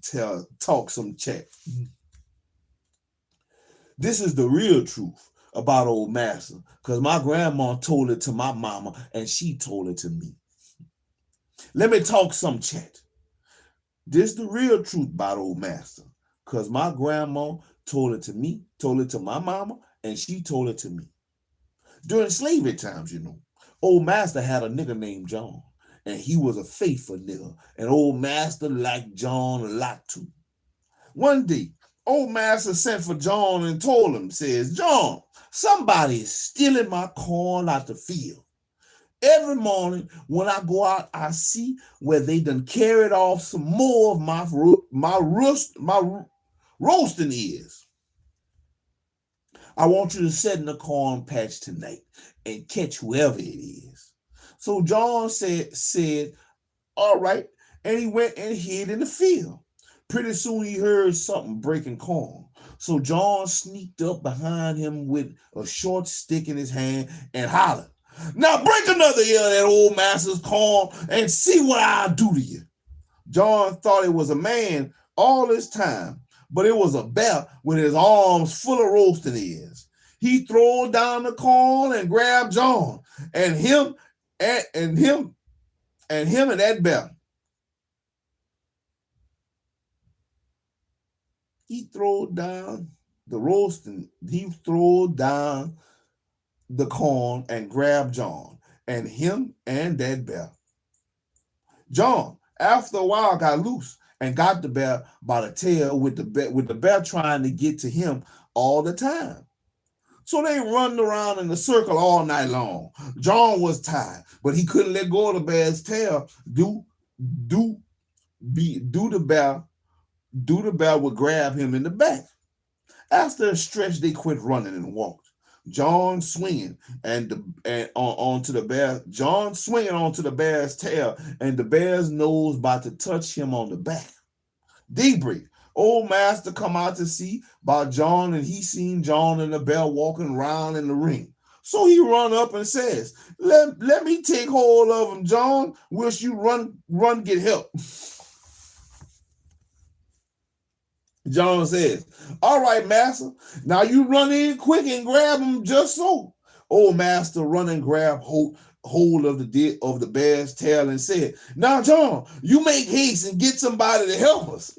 talk some chat. This is the real truth about old Master, because my grandma told it to my mama, and she told it to me. Let me talk some chat. This is the real truth about old Master, because my grandma told it to me, told it to my mama, and she told it to me. During slavery times, old Master had a nigga named John, and he was a faithful nigga, and old Master liked John a lot too. One day, old Master sent for John and told him, says, "John, somebody is stealing my corn out the field. Every morning when I go out, I see where they done carried off some more of my roasting ears. I want you to sit in the corn patch tonight and catch whoever it is." So John said, all right, and he went and hid in the field. Pretty soon he heard something breaking corn. So John sneaked up behind him with a short stick in his hand and hollered, "Now break another ear of that old Master's corn and see what I'll do to you." John thought it was a man all this time, but it was a bear with his arms full of roasting ears. He threw down the corn and grabbed John and him and that bear. He threw down the roasting. He threw down the corn and grabbed John and him and that bear. John, after a while, got loose and got the bear by the tail with the bear trying to get to him all the time. So they run around in a circle all night long. John was tired, but he couldn't let go of the bear's tail. The bear would grab him in the back. After a stretch, they quit running and walked. John swinging onto the bear's tail, and the bear's nose about to touch him on the back. Daybreak. Old Master come out to see about John, and he seen John and the bear walking around in the ring. So he run up and says, let me take hold of him, John. Wish you run, get help." John says, "All right, Master. Now you run in quick and grab him just so." Old Master run and grab hold of the bear's tail and said, "Now, John, you make haste and get somebody to help us."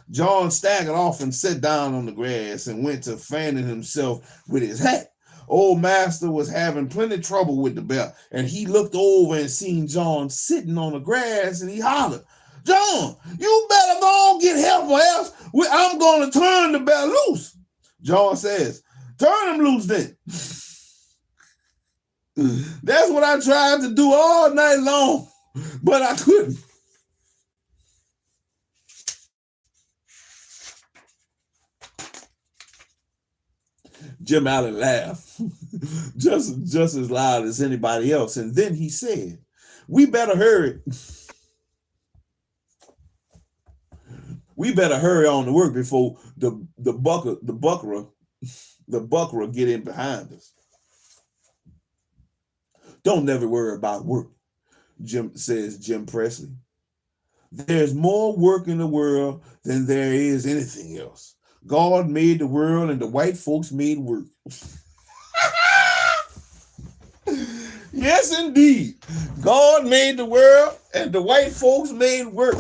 John staggered off and sat down on the grass and went to fanning himself with his hat. Old Master was having plenty trouble with the bear, and he looked over and seen John sitting on the grass, and he hollered, "John, you better go get help or else I'm going to turn the bear loose." John says, "Turn him loose then." That's what I tried to do all night long, but I couldn't. Jim Allen laughed just as loud as anybody else, and then he said, "We better hurry. We better hurry on to work before the buckra get in behind us." "Don't never worry about work," Jim Presley. There's more work in the world than there is anything else. God made the world and the white folks made work. Yes, indeed. God made the world and the white folks made work.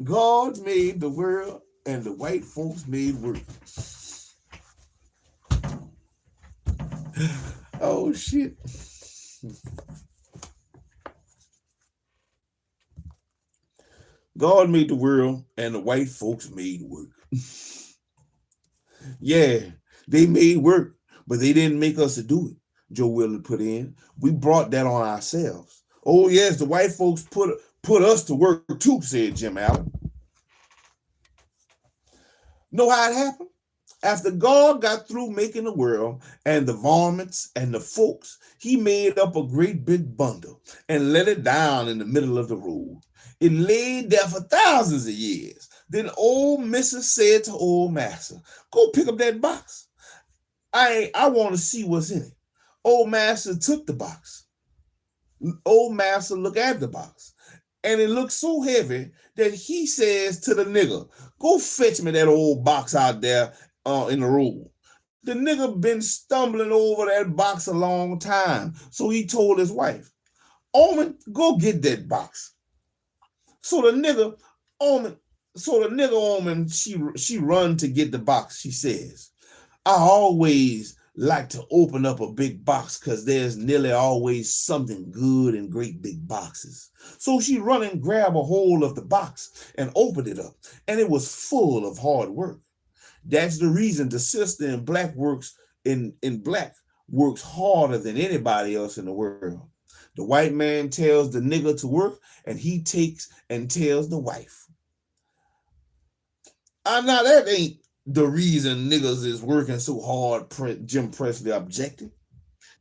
God made the world and the white folks made work. Oh, shit. God made the world and the white folks made work. Yeah, they made work, but they didn't make us to do it, Joe Willard put in. We brought that on ourselves. Oh, yes, the white folks put us to work too, said Jim Allen. Know how it happened? After God got through making the world and the varmints and the folks, he made up a great big bundle and let it down in the middle of the road. It laid there for thousands of years. Then old Missus said to old Master, go pick up that box. I want to see what's in it. Old Master took the box. Old Master looked at the box, and it looked so heavy that he says to the nigger, go fetch me that old box out there in the road. The nigger been stumbling over that box a long time, so he told his wife, Omen, go get that box. So the nigger Omen, she run to get the box. She says, I always like to open up a big box because there's nearly always something good in great big boxes. So she run and grab a hold of the box and opened it up, and it was full of hard work. That's the reason the sister in black works harder than anybody else in the world. The white man tells the nigger to work, and he takes and tells the wife. Now that ain't the reason niggas is working so hard, Jim Presley objected.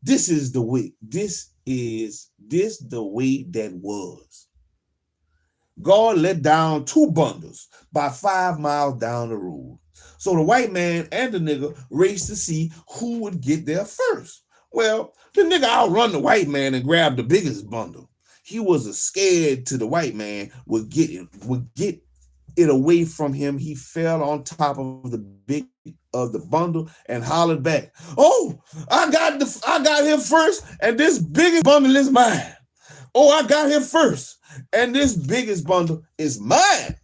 This is the way that was. God let down 2 bundles by 5 miles down the road. So the white man and the nigger raced to see who would get there first. Well, the nigger outrun the white man and grabbed the biggest bundle. He was scared to the white man would get it away from him. He fell on top of the bundle and hollered back, "Oh, I got here first, and this biggest bundle is mine. Oh, I got here first, and this biggest bundle is mine."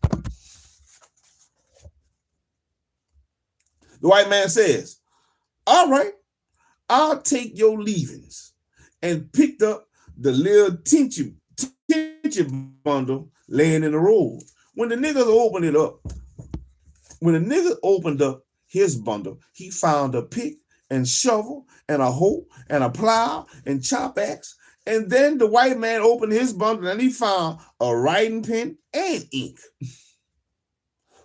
The white man says, "All right, I'll take your leavings," and picked up the little tinchy bundle laying in the road. When the nigga opened up his bundle, he found a pick and shovel and a hoe and a plow and chop axe. And then the white man opened his bundle and he found a writing pen and ink.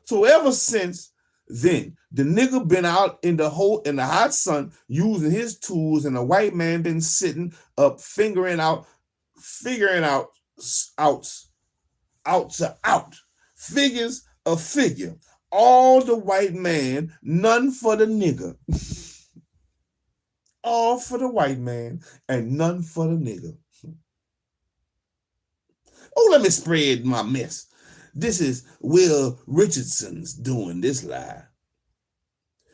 So ever since then, the nigga been out in the hot sun using his tools, and the white man been sitting up figuring out figures a figure. All the white man, none for the nigger. All for the white man and none for the nigger. Oh, let me spread my mess. This is Will Richardson's doing this lie.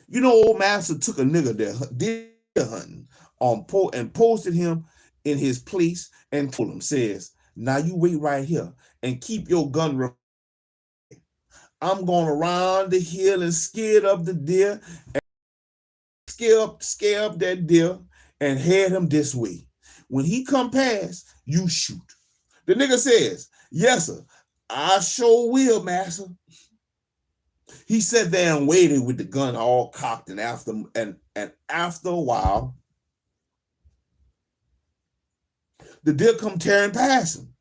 You know, old master took a nigger there deer hunting and posted him in his place and told him, says, now you wait right here and keep your gun ready. I'm going around the hill and scare up the deer and scare up that deer and head him this way. When he come past, you shoot. The nigga says, yes, sir. I sure will, master. He sat there and waited with the gun all cocked, and after a while, the deer come tearing past him.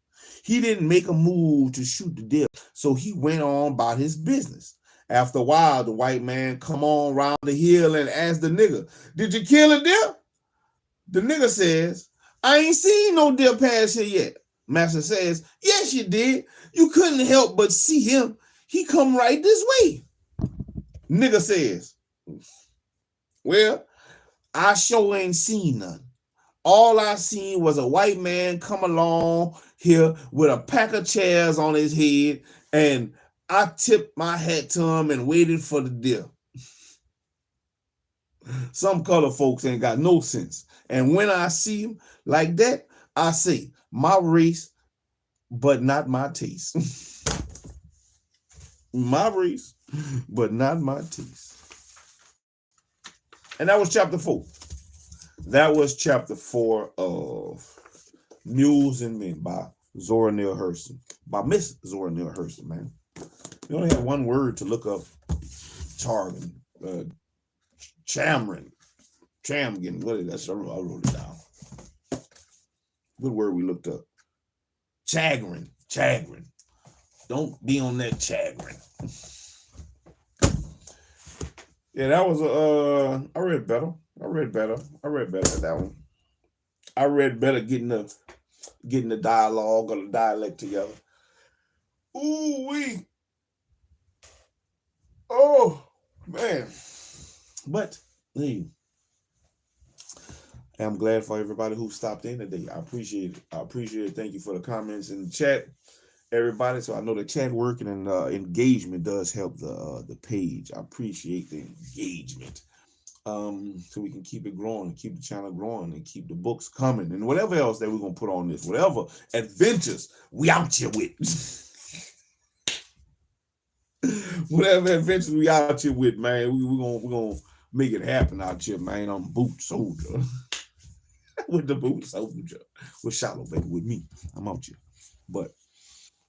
He didn't make a move to shoot the deer, so he went on about his business. After a while, the white man come on around the hill and asked the nigga, did you kill a deer? The nigga says, I ain't seen no deer pass here yet. Master says, yes, you did. You couldn't help but see him. He come right this way. Nigga says, well, I sure ain't seen none. All I seen was a white man come along here with a pack of chairs on his head, and I tipped my hat to him and waited for the deal. Some color folks ain't got no sense. And when I see him like that, I say, my race, but not my taste. My race, but not my taste. And that was chapter 4. That was chapter 4 of Mules and Men by ZORA Neale Hurston. By Miss ZORA Neale Hurston, man. You only have one word to look up. Charmin. Chamrin. Chamgin. What is that? I wrote it down. Good word we looked up. Chagrin. Chagrin. Don't be on that chagrin. Yeah, that was I read better. I read better than that one. I read better getting the dialogue or the dialect together. Ooh wee. Oh man. But hey, I'm glad for everybody who stopped in today. I appreciate it. Thank you for the comments in the chat, everybody. So I know the chat working and engagement does help the page. I appreciate the engagement. So we can keep it growing, keep the channel growing, and keep the books coming, and whatever else that we're gonna put on this, whatever adventures we out here with. Whatever adventures we out here with, man, we're gonna make it happen out here, man. I'm Bootsoulja. With the Bootsoulja. With SHILO, baby, with me. I'm out here. But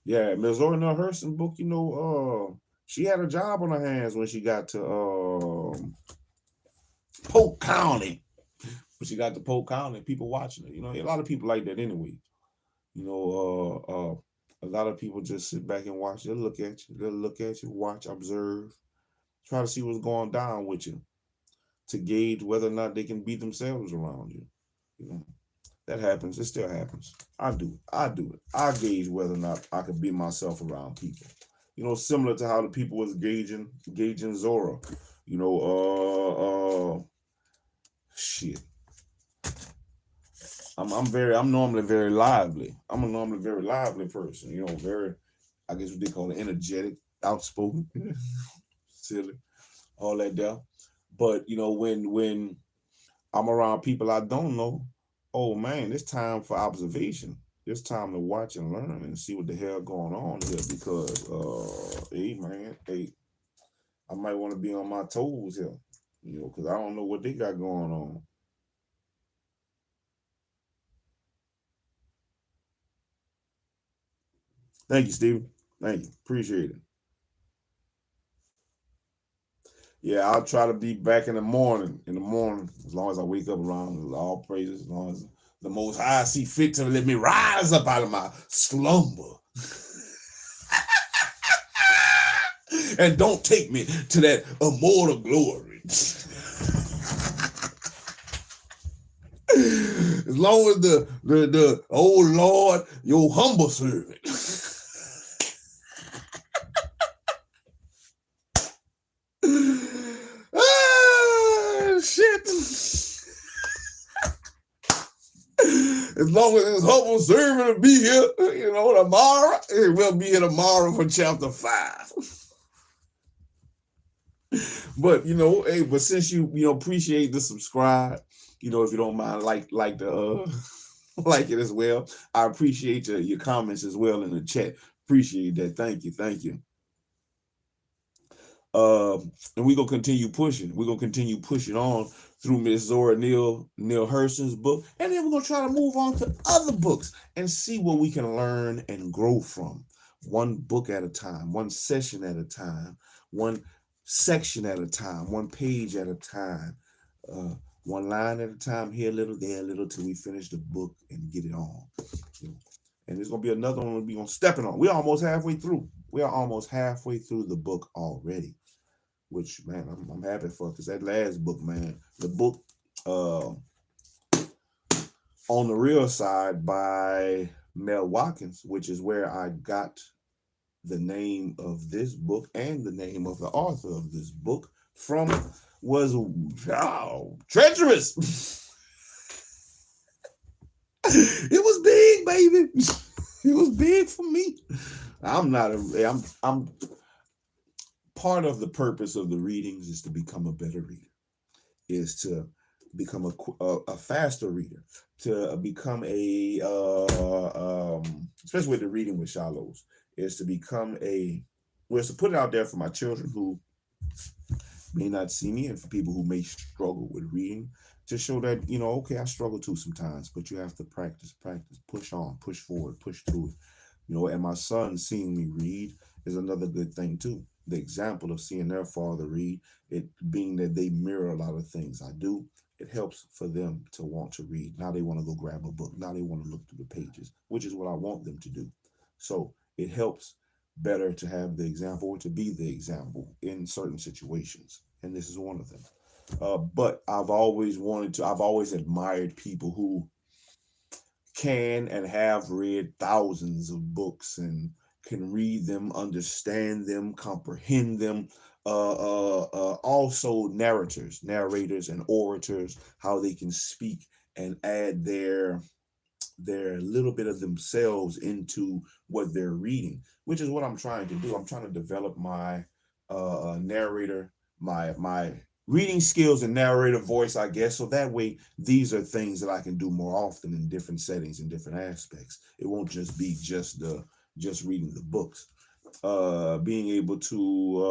yeah, Ms. ZORA Neale Hurston book, you know, she had a job on her hands when she got to Polk County. When she got to Polk County, people watching her. You know, a lot of people like that anyway. You know, a lot of people just sit back and watch. They'll look at you, watch, observe, try to see what's going down with you, to gauge whether or not they can beat themselves around you. You know, that happens. It still happens. I do it. I gauge whether or not I can beat myself around people. You know, similar to how the people was gauging ZORA. You know, shit. I'm normally very lively. I'm a normally very lively person. You know, very, I guess what they call it, energetic, outspoken, silly, all that there. But you know, when I'm around people I don't know, oh man, it's time for observation. It's time to watch and learn and see what the hell going on here, because hey, I might want to be on my toes here, you know, because I don't know what they got going on. Thank you, Stephen. Thank you. Appreciate it. Yeah, I'll try to be back in the morning. As long as I wake up around, all praises, as long as the Most High see fit to let me rise up out of my slumber. And don't take me to that immortal glory. As long as the oh Lord, your humble servant. Shit. As long as his humble servant will be here, you know, tomorrow, it will be here tomorrow for chapter 5. But you know, hey, but since you appreciate the subscribe, you know, if you don't mind, like the like it as well. I appreciate your comments as well in the chat. Appreciate that. Thank you. And we're gonna continue pushing. We're gonna continue pushing on through Miss ZORA Neale Hurston's book, and then we're gonna try to move on to other books and see what we can learn and grow from. One book at a time, one session at a time, one section at a time, one page at a time, one line at a time, here a little, there a little, till we finish the book and get it on. And there's gonna be another one we'll be on stepping on. We're almost halfway through. We are almost halfway through the book already, which, man, I'm happy for, because that last book, man, the book On the Real Side by Mel Watkins, which is where I got the name of this book and the name of the author of this book from, was treacherous. It was big, baby. It was big for me. I'm not a. I'm part of the purpose of the readings is to become a better reader. Is to become a faster reader. To become a especially with the reading with SHILOs, is to become a. Well, it's to put it out there for my children who may not see me, and for people who may struggle with reading, to show that, okay, I struggle too sometimes, but you have to practice, push on, push forward, push through it. And my son seeing me read is another good thing too. The example of seeing their father read, it being that they mirror a lot of things I do, it helps for them to want to read. Now they want to go grab a book. Now they want to look through the pages, which is what I want them to do. So it helps better to have the example or to be the example in certain situations. And this is one of them. But I've always admired people who can and have read thousands of books and can read them, understand them, comprehend them. Also narrators and orators, how they can speak and add their little bit of themselves into what they're reading, which is what I'm trying to do. I'm trying to develop my narrator, my reading skills and narrator voice, I guess. So that way, these are things that I can do more often in different settings and different aspects. It won't just be just reading the books. Being able to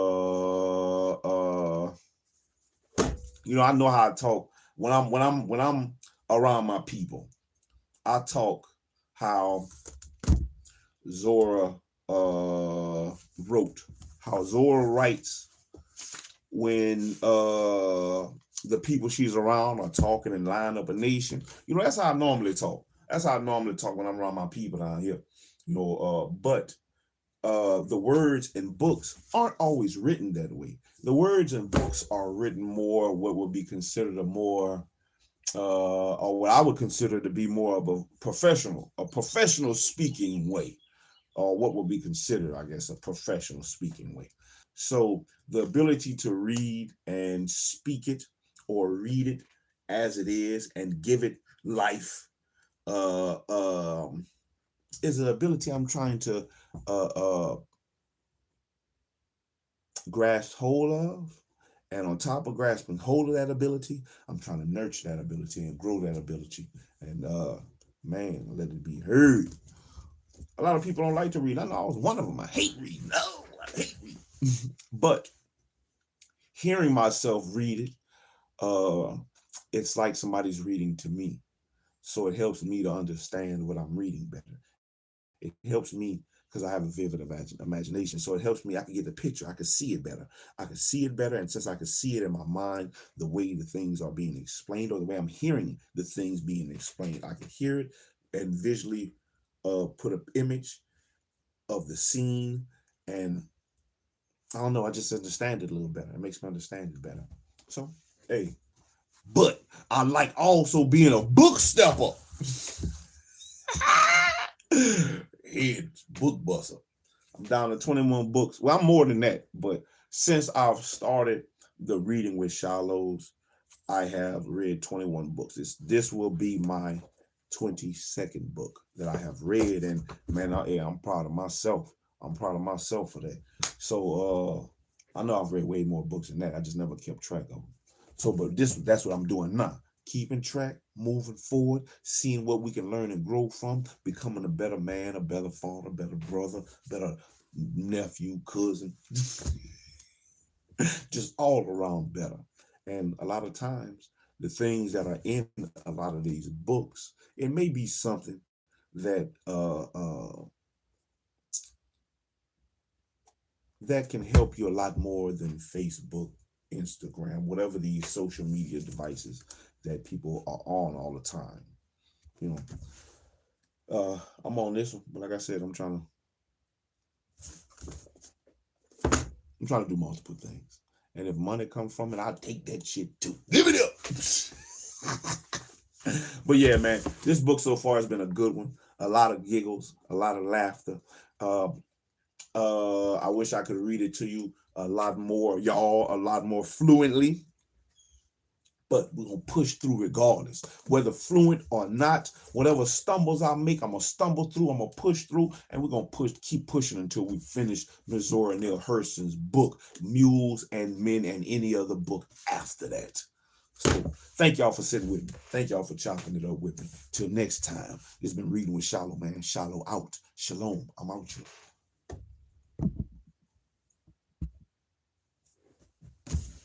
I know how I talk when I'm around my people. I talk how ZORA wrote, how ZORA writes when the people she's around are talking and line up a nation. That's how I normally talk. That's how I normally talk when I'm around my people down here. But the words in books aren't always written that way. The words in books are written more what would be considered a more or what I would consider to be more of a professional speaking way, or what would be considered, I guess, a professional speaking way. So the ability to read and speak it or read it as it is and give it life is an ability I'm trying to grasp hold of. And on top of grasping hold of that ability, I'm trying to nurture that ability and grow that ability. And man, let it be heard. A lot of people don't like to read. I know I was one of them. I hate reading. No, I hate reading. But hearing myself read it, it's like somebody's reading to me. So it helps me to understand what I'm reading better. It helps me because I have a vivid imagination. So it helps me. I can get the picture. I can see it better. And since I can see it in my mind, the way the things are being explained or the way I'm hearing the things being explained, I can hear it and visually put an image of the scene. And I don't know, I just understand it a little better. It makes me understand it better. So, hey, but I like also being a book stepper. Head book buster. I'm down to 21 books. Well, I'm more than that, but since I've started the reading with SHILOs, I have read 21 books. This will be my 22nd book that I have read, and man, I'm proud of myself. I'm proud of myself for that. So I know I've read way more books than that. I just never kept track of them. So, but that's what I'm doing now. Keeping track, moving forward, seeing what we can learn and grow from, becoming a better man, a better father, better brother, better nephew, cousin, just all around better. And a lot of times, the things that are in a lot of these books, it may be something that that can help you a lot more than Facebook, Instagram, whatever these social media devices that people are on all the time. I'm on this one, but like I said, I'm trying to do multiple things. And if money comes from it, I'll take that shit too. Give it up. But yeah, man, this book so far has been a good one. A lot of giggles, a lot of laughter. I wish I could read it to you a lot more fluently. but we're going to push through regardless, whether fluent or not. Whatever stumbles I make, I'm going to stumble through, I'm going to push through, and we're going to keep pushing until we finish Ms. Zora Neale Hurston's book, Mules and Men, and any other book after that. So thank y'all for sitting with me. Thank y'all for chopping it up with me. Till next time, it's been Reading with Shiloh, man. Shiloh out. Shalom. I'm out here.